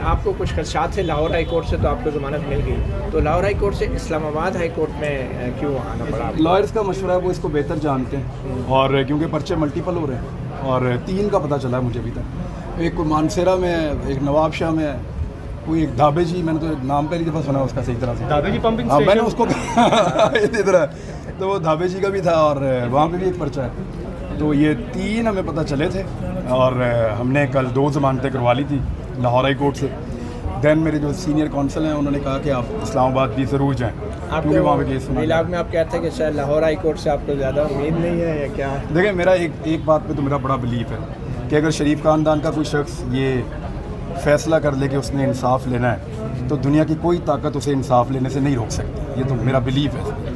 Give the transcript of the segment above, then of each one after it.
आपको कुछ खदशात से लाहौर हाई कोर्ट से तो आपको ज़मानत मिल गई, तो लाहौर हाई कोर्ट से इस्लामाबाद हाई कोर्ट में क्यों आना पड़ा? लॉयर्स का मशवरा है, वो इसको बेहतर जानते हैं, और क्योंकि पर्चे मल्टीपल हो रहे हैं और 3 का पता चला है मुझे अभी तक। एक कोई मानसेरा में है, एक नवाब शाह में है, कोई एक धाबे जी, मैंने तो नाम पहली दफ़ा सुना उसका सही तरह से, धाबे जी पंपिंग स्टेशन, मैंने उसको इधर तो वो धाबे जी का भी था और वहाँ पे भी एक पर्चा है। तो ये 3 हमें पता चले थे और हमने कल 2 ज़मानतें करवा ली थी लाहौर हाई कोर्ट से। दैन मेरे जो सीनियर काउंसिल हैं उन्होंने कहा कि आप इस्लामाबाद भी ज़रूर जाएँ, क्योंकि वहाँ पे केस सुना। इलाक़ में आप कहते हैं कि शायद लाहौर हाई कोर्ट से आपको ज़्यादा उम्मीद नहीं है या क्या? देखिए, मेरा एक बात पे तो मेरा बड़ा बिलीफ है कि अगर शरीफ ख़ानदान का कोई शख्स ये फ़ैसला कर ले कि उसने इंसाफ लेना है, तो दुनिया की कोई ताकत उसे इंसाफ लेने से नहीं रोक सकती। ये तो मेरा बिलीफ है।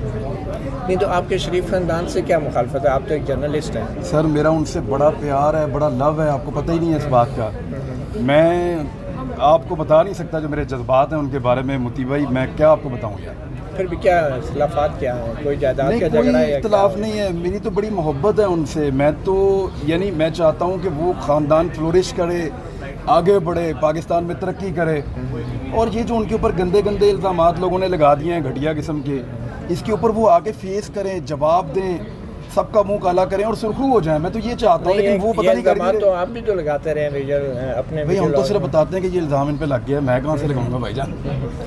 नहीं तो आपके शरीफ ख़ानदान से क्या मुखालफत है? आप तो एक जर्नलिस्ट हैं। सर, मेरा उनसे बड़ा प्यार है, बड़ा लव है, आपको पता ही नहीं है इस बात का। मैं आपको बता नहीं सकता जो मेरे जज्बात हैं उनके बारे में मोती भाई, मैं क्या आपको बताऊँ यार। फिर भी क्या इख्तिलाफ़ात क्या है? कोई जायदाद का कोई झगड़ा है? इख्तिलाफ़ नहीं है, मेरी तो बड़ी मोहब्बत है उनसे। मैं तो यानी मैं चाहता हूँ कि वो ख़ानदान फ्लोरिश करे, आगे बढ़े, पाकिस्तान में तरक्की करे। और ये जो उनके ऊपर गंदे गंदे इल्ज़ामात लोगों ने लगा दिए हैं घटिया किस्म के, इसके ऊपर वो आके फेस करें, जवाब दें, सबका मुंह काला करें और सुर्खरू हो जाएं। मैं तो ये चाहता हूँ, लेकिन वो पता नहीं कर रहे। तो आप भी तो लगाते रहे अपने भाई, हम तो सिर्फ बताते हैं कि ये इल्ज़ाम इन पे लग गया, मैं कहाँ से लगाऊंगा भाईजान,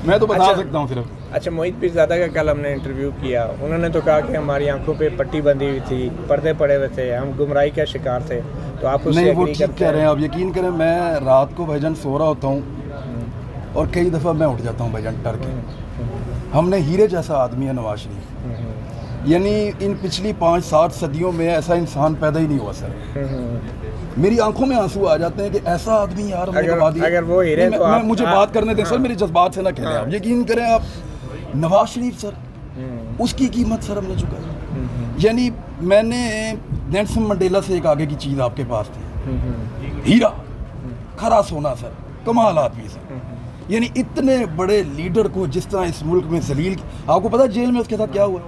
मैं तो बता सकता हूँ सिर्फ। अच्छा, मोहित पीरज़ादा का कल हमने इंटरव्यू किया, उन्होंने तो कहा कि हमारी आंखों पे पट्टी बंधी हुई थी, पर्दे पड़े हुए थे, हम गुमराही का शिकार थे। तो आप उससे नहीं, वो ठीक कह रहे हैं, आप यकीन करें, मैं रात को भाईजान सो रहा होता हूँ और कई दफ़ा मैं उठ जाता हूँ भाईजान डर के। हमने हीरे जैसा आदमी है नवाज शरीफ, यानी इन पिछली 5-7 सदियों में ऐसा इंसान पैदा ही नहीं हुआ सर। मेरी आंखों में आंसू आ जाते हैं कि ऐसा आदमी यार हमने गवा दिया। अगर वो हीरे तो मुझे बात करने दें सर, मेरे जज्बात से ना खेलें आप। यकीन करें आप, नवाज शरीफ सर, उसकी कीमत सर हमने चुकाई। यानी मैंने नेल्सन मंडेला से एक आगे की चीज़ आपके पास थी, हीरा खरा सोना सर, कमाल आदमी सर। यानी इतने बड़े लीडर को जिस तरह इस मुल्क में जलील, आपको पता है जेल में उसके साथ क्या हुआ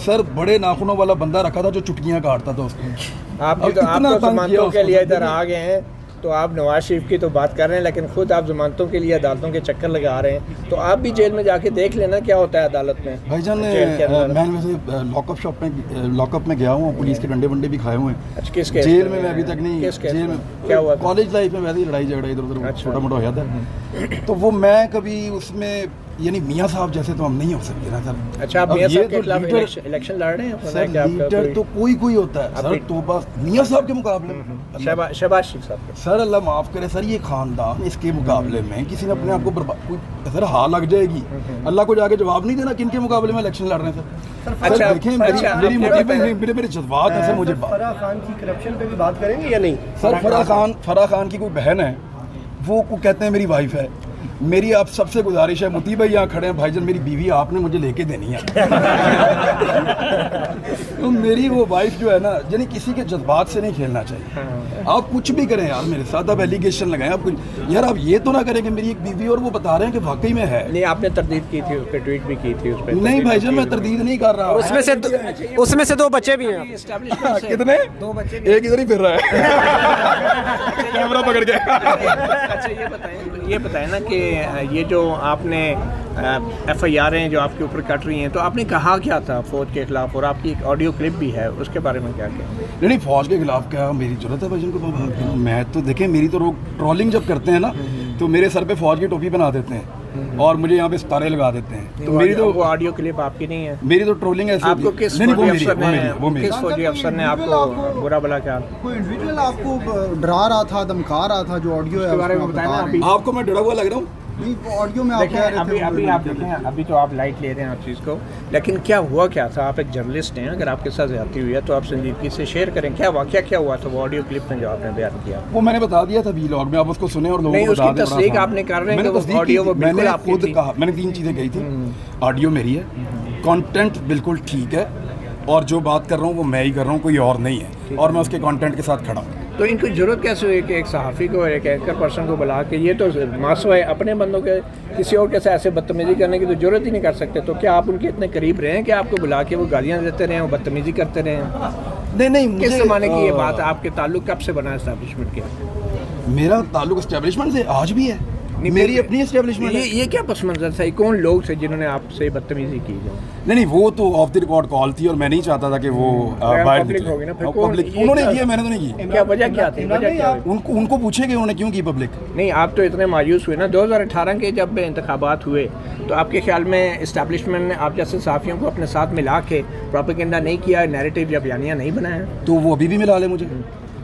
सर? बड़े नाखूनों वाला बंदा रखा था जो चुटकियां काटता था उसको। आप तो जमानतों के लिए इधर आ गए हैं, तो आप नवाज शरीफ की तो बात कर रहे हैं, लेकिन खुद आप जमानतों के लिए अदालतों के चक्कर लगा रहे हैं। तो आप भी जेल में जाके देख लेना क्या होता है अदालत में। भाईजान, मैं वैसे लॉकअप में गया हूँ, पुलिस के डंडे वंडे भी खाए हुए हैं। अच्छा, किस जेल में मैं अभी तक नहीं। जेल में क्या हुआ? कॉलेज लाइफ में वैसे ही लड़ाई झगड़ा इधर उधर छोटा मोटा हो जाता है, तो वो मैं कभी उसमें, यानी मियाँ साहब जैसे तो हम नहीं हो सकते ना सर। अच्छा, आप मियाँ साहब के खिलाफ इलेक्शन लड़ रहे हैं? सर, लीडर तो कोई होता है सर, तो बस मियाँ साहब के मुकाबले शहबाज शरीफ साहब सर, अल्लाह माफ़ करे सर, ये खानदान इसके मुकाबले में किसी ने अपने आप को बर्बाद, सर हार लग जाएगी। अल्लाह को जाके जवाब नहीं देना किन के मुकाबले में इलेक्शन लड़ रहे हैं सर। अच्छा, देखें, मेरे जज्बात हैं सर। मुझे फराह खान की करप्शन पे भी बात करेंगे या नहीं? सर, फराह खान की कोई बहन है, वो को कहते हैं मेरी वाइफ है। मेरी आप सबसे गुजारिश है, मोती भाई यहाँ खड़े हैं भाईजान, मेरी बीवी आपने मुझे लेके देनी है। तो मेरी वो वाइफ जो है ना, यानी किसी के जज्बात से नहीं खेलना चाहिए। आप कुछ भी करें यार मेरे साथ, आप एलिगेशन लगाएं, आप कुछ यार, आप ये तो ना करें कि मेरी एक बीवी और वो बता रहे हैं कि वाकई में है। नहीं, आपने तरदीद की थी, उस पर ट्वीट भी की थी उस पर। नहीं भाईजान, मैं तरदीद नहीं कर रहा। उसमें से 2 बच्चे भी हैं। कितने? 2 बच्चे, एक इधर ही फिर रहा है कैमरा पकड़ के। अच्छा, ये बताएं ना कि ये जो आपने FIR जो आपके ऊपर कट रही हैं, तो आपने कहा क्या था फौज के खिलाफ, और आपकी एक ऑडियो क्लिप भी है, उसके बारे में क्या क्या? नहीं, फौज के खिलाफ क्या मेरी जरूरत है भाईजान को? मैं तो देखें, मेरी तो ट्रोलिंग जब करते हैं ना, तो मेरे सर पे फौज की टोपी बना देते हैं और मुझे यहाँ पे सितारे लगा देते हैं। तो मेरी तो वो ऑडियो क्लिप आपकी नहीं है? मेरी तो ट्रोलिंग है। आपको किस फौजी अफसर ने आपको बुरा भला क्या? कोई इंडिविजुअल आपको डरा रहा था, धमका रहा था? जो ऑडियो है बारे में बताएं। आपको मैं डरा हुआ लग रहा हूँ? ऑडियो में आप कह रहे थे, अभी आप देखें, अभी तो आप लाइट ले रहे हैं आप चीज़ को, लेकिन क्या हुआ क्या था? आप एक जर्नलिस्ट हैं, अगर आपके साथ ज्यादती हुई है तो आप संजीदगी से शेयर करें, क्या वाकया क्या हुआ था वो ऑडियो क्लिप में जो आपने बयान किया? वो मैंने बता दिया था वीलॉग में, आप उसको सुने और लोगों को बता दें। तस्दीक आपने कर रहे हैं कि वो ऑडियो वो बिल्कुल आपकी खुद कहा, मैंने 3 चीज़ें कही थी। ऑडियो मेरी है, कंटेंट बिल्कुल ठीक है, और जो बात कर रहा हूँ वो मैं ही कर रहा हूँ, कोई और नहीं है, और मैं उसके कंटेंट के साथ खड़ा हूँ। तो इनको जरूरत कैसे हुई कि एक सहाफ़ी को, एक एंकर पर्सन को बुला के, ये तो मासो है, अपने बंदों के किसी और के साथ ऐसे बदतमीजी करने की तो जरूरत ही नहीं कर सकते। तो क्या आप उनके इतने करीब रहे हैं कि आपको बुला के वो गालियाँ देते रहे, वो बदतमीजी करते रहे? नहीं, किस ज़माने की ये बात है? आपके ताल्लुक कब से बना इस्टेब्लिशमेंट के? मेरा ताल्लुक इस्टेब्लिशमेंट से आज भी है। मेरी अपनी एस्टेब्लिशमेंट है। ये क्या पस मंजर था? कौन लोग थे जिन्होंने आपसे बदतमीजी की? नहीं, वो तो ऑफ द रिकॉर्ड कॉल थी और मैं नहीं चाहता था कि वो बाहर पब्लिक होगी ना, फिर कौन- पब्लिक ये उन्होंने क्या- की है, मैंने तो नहीं की। क्या वजह क्या थी? वजह क्या? उनको पूछे कि उन्होंने क्यों की पब्लिक। नहीं, आप तो इतने मायूस हुए ना 2018 के जब इंतखाबात हुए, तो आपके ख्याल में इस्टेब्लिशमेंट ने आप जैसे सहाफ़ियों को अपने साथ मिला के प्रोपेगेंडा नहीं किया, नैरेटिव या बयानियाँ नहीं बनाया? तो वो अभी भी मिला ले मुझे।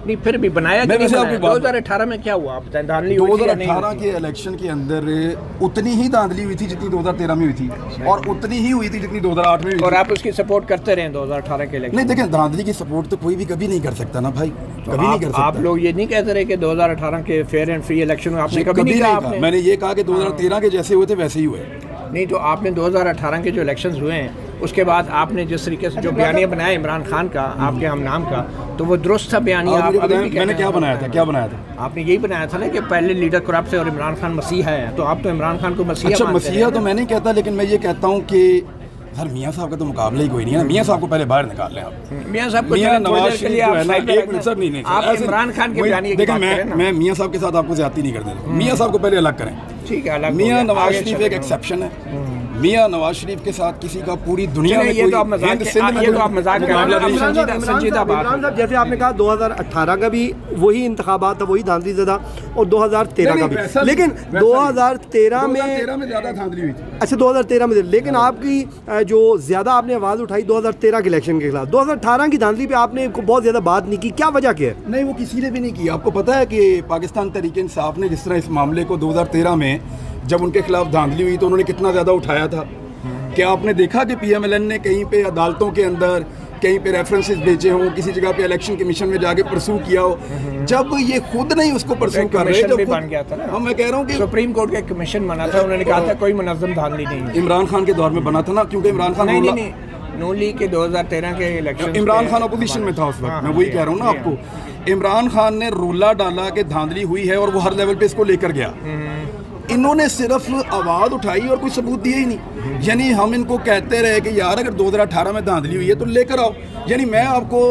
नहीं, फिर भी बनाया मैं कि नहीं वैसे आपकी बनाया? बात- 2018 में क्या हुआ? आप बताएं, धांधली हुई थी या नहीं 2018 हुई थी? के इलेक्शन के अंदर उतनी ही धांधली हुई थी जितनी 2013 में हुई थी, और उतनी ही हुई थी जितनी 2008 में हुई और थी। आप उसकी सपोर्ट करते रहे 2018 के इलेक्शन? नहीं, देखें, धांधली की सपोर्ट तो कोई भी कभी नहीं कर सकता ना भाई, तो कभी नहीं कर सकता। आप लोग ये नहीं कहते रहे कि 2018 के फेयर एंड फ्री इलेक्शन में आपने कभी नहीं कहा? आपने मैंने ये कहा कि 2013 के जैसे हुए थे वैसे ही हुए। नहीं, तो आपने 2018 के जो इलेक्शंस हुए हैं उसके बाद आपने जिस तरीके से जो बयानिया बनाया इमरान खान का, आपके हम नाम का, तो वो दुरुस्त था बयानिया? आप आप मुझे अभी बताएं, भी कहते मैंने हैं? क्या बनाया था, क्या बनाया था? आपने यही बनाया था ना कि पहले लीडर करप्ट है और इमरान खान मसीहा है, तो आप तो इमरान खान को मसीहा अच्छा, मानते मसीहा हैं। तो मैं नहीं कहता, लेकिन मैं ये कहता हूँ कि सर मियाँ साहब का तो मुकाबला ही कोई नहीं है ना। मियाँ साहब को पहले बाहर निकाल लें आप। मियाँ साहब को मियाँ थोड़ी देर नवाज के शरीफ लिए जो आप है ना, साइड पे एक रखें। मिनट सर, नहीं आप ऐसे- इमरान खान के वही- बयानिए की देखिए, बात करें ना। मैं मियाँ साहब के साथ आपको ज्यादती नहीं कर देता। मियाँ साहब को पहले अलग करें। ठीक है, अलग हो मियाँ गया, नवाज आगे शरीफ चलें। एक एक्सेप्शन है। मियाँ नवाज शरीफ के साथ किसी का पूरी दुनिया में ये तो आप मजाक हिंद के- सिंध में ये तो कोई आप मजाक कर रहे हैं। मुकाबला नहीं है। संजीदा बात इमरान साहब, जैसे आपने कहा 2018 का भी वही इंतखाबात था, वही धांधली ज़दा, और 2013 का भी, लेकिन 2013 में 2013 में ज्यादा धांधली हुई थी। अच्छा 2013 में, लेकिन आपकी जो ज़्यादा आपने आवाज़ उठाई 2013 के इलेक्शन के खिलाफ, 2018 की धांधली पे आपने बहुत ज़्यादा बात नहीं की, क्या वजह क्या है? नहीं, वो किसी ने भी नहीं की। आपको पता है कि पाकिस्तान तहरीक इंसाफ ने जिस तरह इस मामले को 2013 में जब उनके खिलाफ धांधली हुई तो उन्होंने कितना ज़्यादा उठाया था। क्या आपने देखा कि PMLN ने कहीं पे अदालतों के अंदर कहीं पे रेफरेंसेस भेजे हों, किसी जगह पे इलेक्शन कमीशन में जाके परसू किया हो, जब ये खुद नहीं उसको परसू कर रहे? कमीशन भी जब बन गया था ना। हाँ, मैं कह रहा हूँ कि सुप्रीम कोर्ट का एक कमीशन बना था, उन्होंने कहा था कोई मुनज़्ज़म धांधली नहीं है। इमरान खान के दौर में बना था ना, क्योंकि इमरान खान नहीं, नून लीग के 2013 के इलेक्शन, इमरान खान अपोजिशन में था उस वक्त। मैं वही कह रहा हूँ ना आपको, इमरान खान ने रोला डाला कि धांधली हुई है और वो हर लेवल पे इसको लेकर गया। इन्होंने सिर्फ आवाज़ उठाई और कोई सबूत दिए ही नहीं। यानी हम इनको कहते रहे कि यार अगर 2018 में धांधली हुई है तो लेकर आओ। यानी मैं आपको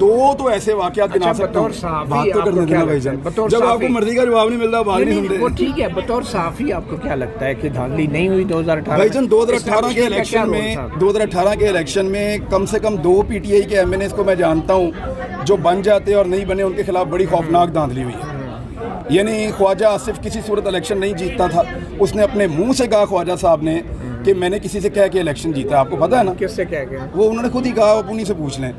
दो तो ऐसे वाकयात गिना सकता हूँ। बात तो करने देना भाईजान, जब आपको मर्जी का जवाब नहीं मिलता बात नहीं सुनते। वो ठीक है, बतौर सहाफ़ी आपको क्या लगता है कि धांधली नहीं हुई 2018? भाईजान 2018 के इलेक्शन में 2018 के इलेक्शन में कम से कम 2 PTI के MNAs को मैं जानता हूँ जो बन जाते और नहीं बने, उनके खिलाफ बड़ी खौफनाक धांधली हुई है। यानी ख्वाजा आसिफ किसी सूरत इलेक्शन नहीं जीतता था, उसने अपने मुंह से कहा ख्वाजा साहब ने कि मैंने किसी से कह के इलेक्शन जीता। आपको पता है ना किससे कह गया? वो उन्होंने खुद ही कहा, आप उन्हीं से पूछ लें।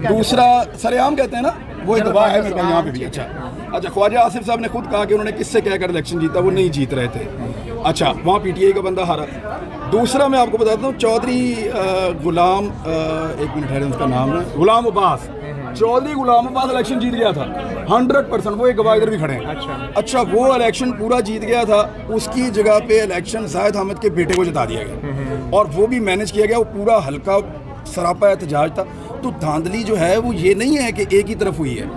दूसरा सरेआम कहते हैं ना, वो एक दवा है मेरे पास यहाँ पे भी। अच्छा, ख्वाजा आसिफ साहब ने खुद कहा कि उन्होंने किससे कहकर इलेक्शन जीता, वो नहीं जीत रहे थे। अच्छा, वहाँ PTI का बंदा हारा। दूसरा मैं आपको बताता हूँ, चौधरी गुलाम, एक मिनट है, उसका नाम है गुलाम अब्बास, चौधरी गुलाम अब्बास इलेक्शन जीत गया था 100%। वो एक गवाह इधर भी खड़े हैं। अच्छा, वो इलेक्शन पूरा जीत गया था, उसकी जगह पे इलेक्शन जाहिद हामिद के बेटे को जिता दिया गया और वो भी मैनेज किया गया। वो पूरा हल्का सरापा एहतजाज था। तो धांधली जो है वो ये नहीं है कि एक ही तरफ हुई है,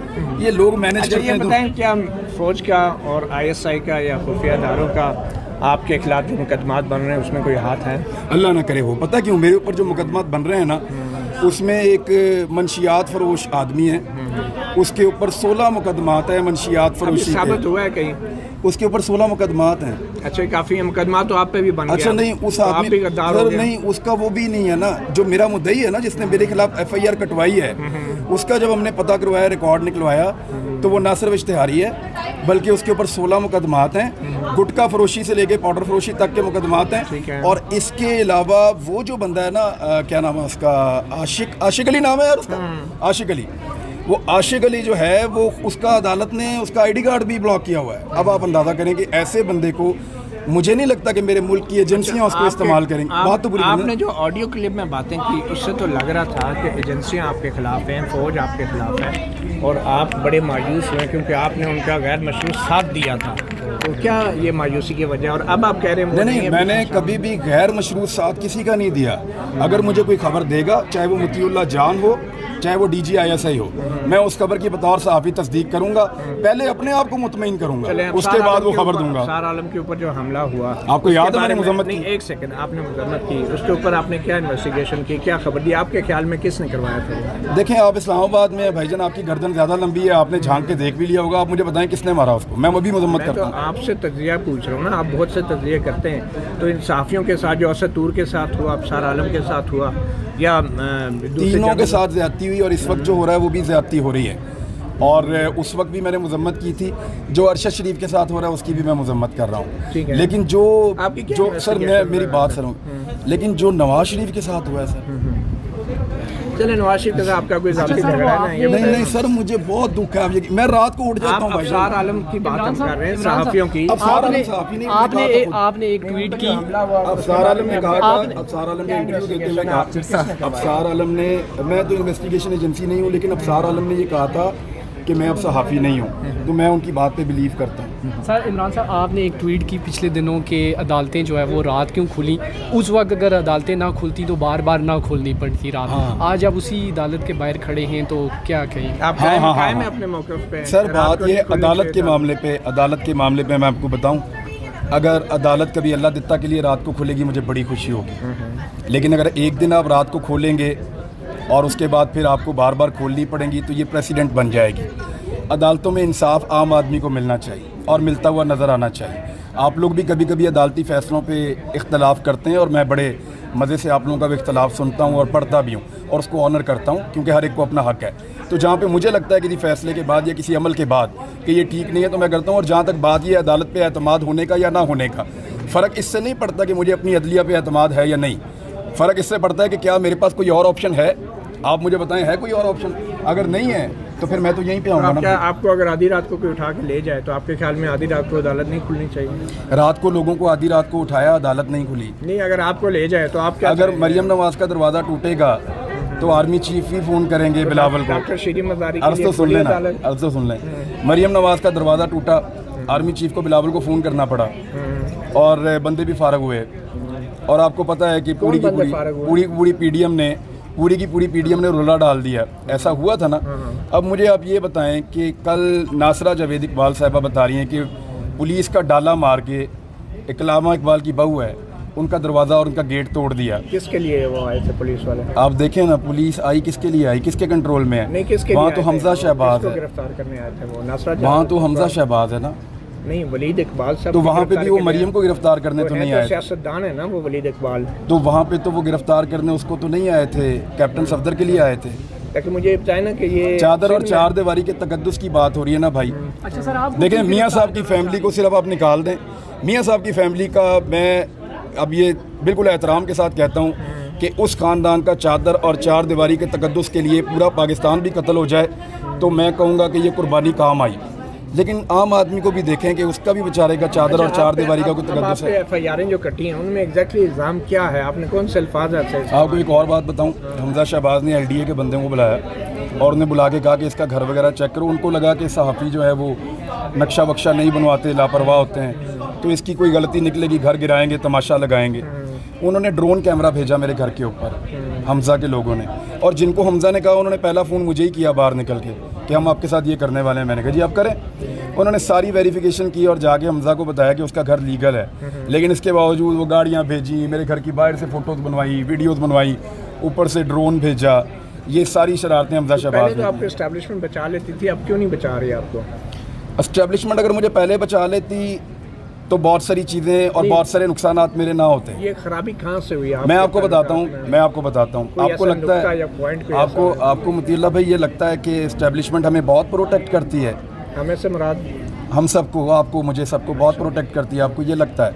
ये लोग मैनेज करते हैं। बताएं, क्या फौज का और ISI का या खुफिया इदारों का आपके खिलाफ जो मुकदमात बन रहे हैं उसमें कोई हाथ है? अल्लाह ना करे हो। पता क्यों? मेरे ऊपर जो मुकदमात बन रहे हैं ना, उसमें एक मंशियात फरोश आदमी है, उसके ऊपर 16 मुकदमात है मंशियात फरोशी साबित हुआ है कहीं? उसके ऊपर 16 मुकदमात हैं। अच्छा, काफ़ी मुकदमा तो आप पे भी बन गया। अच्छा, नहीं, उस आदमी भी गद्दार हो गए। नहीं, उसका वो भी नहीं है ना, जो मेरा मुद्दई है ना, जिसने मेरे खिलाफ FIR कटवाई है, उसका जब हमने पता करवाया, रिकॉर्ड निकलवाया, तो वो ना सिर्फ इश्तिहारी है बल्कि उसके ऊपर 16 मुकदमात हैं। गुटखा फरोशी से लेके पाउडर फरोशी तक के मुकदमात हैं। और इसके अलावा वो जो बंदा है ना, क्या नाम है उसका, आशिक अली नाम है यार उसका, आशिक अली, वो आशिक अली जो है वो, उसका अदालत ने उसका ID कार्ड भी ब्लॉक किया हुआ है। अब आप अंदाज़ा करें कि ऐसे बंदे को, मुझे नहीं लगता कि मेरे मुल्क की एजेंसियां उसको इस्तेमाल करेंगे। बात तो बुरी आपने जो ऑडियो क्लिप में बातें की उससे तो लग रहा था कि एजेंसियां आपके खिलाफ हैं, फौज आपके खिलाफ है और आप बड़े मायूस हुए क्योंकि आपने उनका गैर मशरूत साथ दिया था। तो क्या ये मायूसी की वजह? और अब आप कह रहे हैं नहीं, मैंने कभी भी गैर मशरूत साथ किसी का नहीं दिया। अगर मुझे कोई खबर देगा, चाहे वो मुतीउल्लाह जान हो, चाहे वो DGISI हो, मैं उस खबर की बतौर सहाफ़ी तस्दीक करूंगा, पहले अपने आप को मुतमईन करूंगा, उसके बाद वो खबर दूंगा। अफसार आलम के ऊपर जो हमला हुआ, आपको याद है मैंने मजम्मत की? एक सेकंड, आपने मजम्मत की, उसके ऊपर आपने क्या इन्वेस्टिगेशन की, क्या खबर दी, आपके ख्याल में किसने करवाया था? देखें, आप इस्लामाबाद में भाईजान आपकी गर्दन ज़्यादा लंबी है, आपने झांक के देख भी लिया होगा, आप मुझे बताएं किसने मारा उसको, मैं अभी मजम्मत मैं करता तो हूँ। आपसे तज्जिया पूछ रहा हूँ ना, आप बहुत से तज्जिए करते हैं, तो इन सहाफ़ियों के साथ जो असतूर के साथ हुआ, अफसार आलम के साथ हुआ, या तीनों के साथ ज़्यादती हुई, और इस वक्त जो हो रहा है वो भी ज़्यादती हो रही है, और उस वक्त भी मैंने मजम्मत की थी। जो अरशद शरीफ के साथ हो रहा है उसकी भी मैं मजम्मत कर रहा हूँ, लेकिन जो सर मैं मेरी बात सुनो, लेकिन जो नवाज शरीफ के साथ हुआ है सर, चले नवाज शरीफ के साथ आपका कोई ज़ाती झगड़ा है ना? नहीं सर, मुझे बहुत दुख है। मैं रात को उठ जाता हूँ। अफसार आलम की बात हम कर रहे हैं, सहाफ़ियों की। आपने एक ट्वीट की, अफसार आलम ने कहा था, अफसार आलम ने इंटरव्यू देते हुए कहा, अफसार आलम ने, मैं तो इन्वेस्टिगेशन एजेंसी नहीं हूँ, लेकिन अफसार आलम ने ये कहा था कि मैं अब सहाफ़ी नहीं हूँ, तो मैं उनकी बात पे बिलीव करता हूँ। सर इमरान साहब, आपने एक ट्वीट की पिछले दिनों के अदालतें जो है वो रात क्यों खुली, उस वक्त अगर अदालतें ना खुलती तो बार बार ना खोलनी पड़ती रात। आज आप उसी अदालत के बाहर खड़े हैं, तो क्या कहें आप? कायम है अपने मौक़िफ़ पे? सर बात ये अदालत के मामले पे मैं आपको बताऊँ, अगर अदालत कभी अल्लाह दित्ता के लिए रात को खुलेगी मुझे बड़ी खुशी होगी, लेकिन अगर एक दिन आप रात को खोलेंगे और उसके बाद फिर आपको बार बार खोलनी पड़ेंगी तो ये प्रेसिडेंट बन जाएगी। अदालतों में इंसाफ आम आदमी को मिलना चाहिए और मिलता हुआ नज़र आना चाहिए। आप लोग भी कभी कभी अदालती फ़ैसलों पे इख्तलाफ करते हैं, और मैं बड़े मज़े से आप लोगों का भी इख्तलाफ सुनता हूँ और पढ़ता भी हूँ, और उसको ऑनर करता हूँ, क्योंकि हर एक को अपना हक़ है। तो जहाँ पे मुझे लगता है किसी फ़ैसले के बाद या किसी अमल के बाद कि ये ठीक नहीं है तो मैं करता हूँ। और जहाँ तक बात ये अदालत पे एतमाद होने का या ना होने का, फ़र्क इससे नहीं पड़ता कि मुझे अपनी अदलिया पे एतमाद है या नहीं, फ़र्क इससे पड़ता है कि क्या मेरे पास कोई और ऑप्शन है। आप मुझे बताएं, है कोई और ऑप्शन? अगर नहीं है तो फिर मैं तो यहीं पे आऊँगा ना। क्या आपको अगर आधी रात को कोई उठा के ले जाए तो आपके ख्याल में आधी रात को अदालत नहीं खुलनी चाहिए? रात को लोगों को आधी रात को उठाया, अदालत नहीं खुली। नहीं, अगर आपको ले जाए तो आप क्या? अगर मरियम नवाज का दरवाज़ा टूटेगा तो आर्मी चीफ ही फ़ोन करेंगे बिलावल को। डॉक्टर शीरी मज़ारी अर्ज़ तो सुन लेना, अर्ज़ तो सुन लें। मरियम नवाज का दरवाज़ा टूटा, आर्मी चीफ को बिलावल को फ़ोन करना पड़ा, और बंदे भी फारग हुए। और आपको पता है कि पूरी पीडीएम ने रुला डाल दिया। ऐसा हुआ था ना। अब मुझे आप ये बताएं कि कल नासरा जावेद इकबाल साहिबा बता रही हैं कि पुलिस का डाला मार के, इकलामा इकबाल की बहू है, उनका दरवाज़ा और उनका गेट तोड़ दिया। किसके लिए वो आए थे पुलिस वाले? आप देखें ना, पुलिस आई किसके लिए आई, किसके कंट्रोल में है? नहीं, किसके? वहाँ तो हमजा शहबाज है, गिरफ्तार करने आए थे वो नासरा। वहाँ तो हमजा शहबाज है ना। नहीं, वलीद इकबाल साहब तो वहाँ पे भी वो मरियम को गिरफ्तार करने तो नहीं आए थे। सियासतदान है ना वो वलीद इकबाल। तो वहाँ पे तो वो गिरफ्तार करने उसको तो नहीं आए थे, कैप्टन सफदर के लिए आए थे। लेकिन मुझे बताए ना कि ये चादर और चार दीवारी के तकद्दुस की बात हो रही है ना भाई। अच्छा सर, आप देखें, मियाँ साहब की फैमिली को सिर्फ आप निकाल दें। मियाँ साहब की फैमिली का मैं अब ये बिल्कुल एहतराम के साथ कहता हूँ कि उस ख़ानदान का चादर और चार दीवारी के तकद्दुस के लिए पूरा पाकिस्तान भी कत्ल हो जाए तो मैं कहूँगा कि ये कुर्बानी काम आई। लेकिन आम आदमी को भी देखें कि उसका भी बेचारे का चादर और चार दीवारी का कोई तकद्दुस है। FIR जो कटी हैं उनमें एग्जैक्टली इल्ज़ाम क्या है? आपने कौन से अल्फाज है? आपको एक और बात बताऊं, हमजा शहबाज ने LDA के बंदे को बुलाया और उन्हें बुला के कहा कि इसका घर वगैरह चेक करो। उनको लगा कि सहाफ़ी जो है वो नक्शा वक्शा नहीं बनवाते, लापरवाह होते हैं, तो इसकी कोई गलती निकलेगी, घर गिराएंगे, तमाशा लगाएंगे। उन्होंने ड्रोन कैमरा भेजा मेरे घर के ऊपर, हमजा के लोगों ने, और जिनको हमजा ने कहा उन्होंने पहला फ़ोन मुझे ही किया बाहर निकल के कि हम आपके साथ ये करने वाले हैं। मैंने कहा जी आप करें। उन्होंने सारी वेरिफिकेशन की और जाके हमजा को बताया कि उसका घर लीगल है, लेकिन इसके बावजूद वो गाड़ियाँ भेजी, मेरे घर की बाहर से फ़ोटोज़ बनवाई, वीडियोज़ बनवाई, ऊपर से ड्रोन भेजा। ये सारी शरारतें हमजा शहबाज। तो आपको एस्टैब्लिशमेंट बचा लेती थी, अब क्यों नहीं बचा रही आपको? एस्टैब्लिशमेंट अगर मुझे पहले बचा लेती तो बहुत सारी चीज़ें और बहुत सारे नुकसानात मेरे ना होते। ये खराबी कहाँ से हुई? मैं आपको बताता हूँ आपको लगता है, आपको मुतील्ला भाई ये लगता है कि एस्टैब्लिशमेंट हमें बहुत प्रोटेक्ट करती है? हमें से मुराद हम सबको, आपको, मुझे, सबको बहुत प्रोटेक्ट करती है। आपको ये लगता है?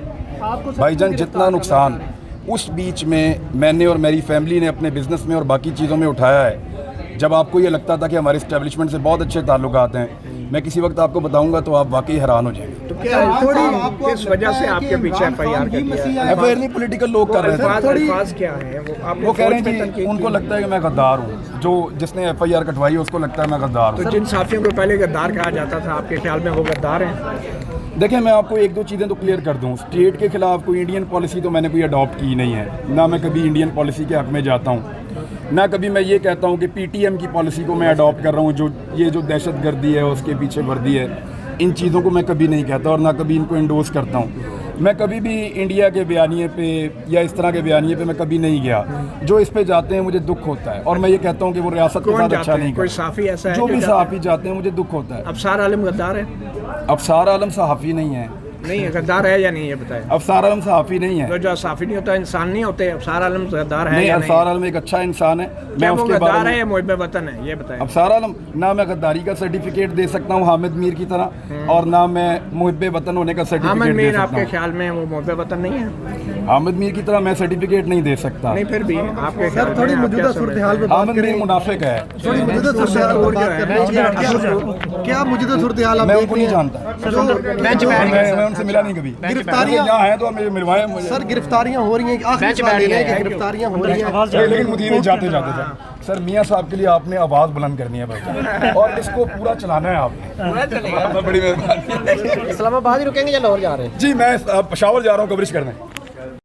भाईजान जितना नुकसान उस बीच में मैंने और मेरी फैमिली ने अपने बिज़नेस में और बाकी चीज़ों में उठाया है, जब आपको ये लगता था कि हमारे एस्टैब्लिशमेंट से बहुत अच्छे ताल्लुकात हैं, मैं किसी वक्त आपको बताऊंगा तो आप वाकई हैरान हो जाएंगे। तो क्या किस वजह से आपके पीछे FIR कर दिया? FIR नहीं, पॉलिटिकल लोग कर रहे थे। अल्फाज क्या हैं वो कह रहे हैं कि उनको लगता है कि मैं गद्दार हूँ, जो जिसने FIR कटवाई है उसको लगता है मैं गद्दार हूँ। तो जिन साथियों को पहले गद्दार कहा जाता था, आपके ख्याल में वो गद्दार हैं? देखिए, मैं आपको एक दो चीज़ें तो क्लियर कर दूँ। स्टेट के खिलाफ कोई इंडियन पॉलिसी तो मैंने कोई अडॉप्ट की नहीं है, ना मैं कभी इंडियन पॉलिसी के हक़ में जाता हूँ। ना कभी मैं ये कहता हूँ कि पीटीएम की पॉलिसी को मैं अडॉप्ट कर रहा हूँ, जो ये जो दहशतगर्दी है उसके पीछे वर्दी है, इन चीज़ों को मैं कभी नहीं कहता और ना कभी इनको इंडोर्स करता हूँ। मैं कभी भी इंडिया के बयानिए पे या इस तरह के बयानिए पे मैं कभी नहीं गया। जो इस पे जाते हैं मुझे दुख होता है और मैं ये कहता हूँ कि वो रियासत के साथ अच्छा नहीं कोई करता। सहाफ़ी ऐसा है जो भी सहाफ़ी जाते हैं मुझे दुख होता है। अफसार आलम गद्दार है? अफसार आलम सहाफ़ी नहीं है। नहीं है, गद्दार है या नहीं, ये बताएं। अफसार आलम सहाफ़ी नहीं है। तो जो सहाफ़ी नहीं होता इंसान नहीं होते, अफसार आलम गद्दार है नहीं, या अफसार आलम एक अच्छा इंसान है। मैं उसके बारे गद्दार में है या मुहिब वतन है, ये बताएं। अफसार आलम ना मैं गद्दारी का सर्टिफिकेट दे सकता हूँ हामिद मीर की तरह और ना मैं मुहिब वतन होने का हामिद सर्टिफिकेट दे मीर सकता आपके हूँ। ख्याल में वो मुहिब वतन नहीं है? हामिद मीर की तरह मैं सर्टिफिकेट नहीं दे सकता। नहीं, फिर भी आपके सर थोड़ी मौजूदा सूरत हाल पे बात हामिद मीर मुनाफिक है। थोड़ी मौजूदा सूरत हाल पे बात कर रहे हैं। क्या मौजूदा सूरत हाल आप मैं देख उनको रहे नहीं हैं? जानता, मैं उनसे मिला नहीं कभी। गिरफ्तारियां यहाँ है तो मुझे मिलवाए मुझे। सर गिरफ्तारियां हो रही हैं, आखिरी सवाल ये है कि गिरफ्तारियां हो रही हैं। लेकिन मुझे जाते जाते सर मियाँ साहब के लिए आपने आवाज़ बुलंद करनी है भाई और इसको पूरा चलाना है आपने। पूरा चलेगा। बड़ी मेहरबानी। इस्लामाबाद ही रुकेंगे या लाहौर जा रहे हैं? जी मैं पेशावर जा रहा हूँ कवरेज करने।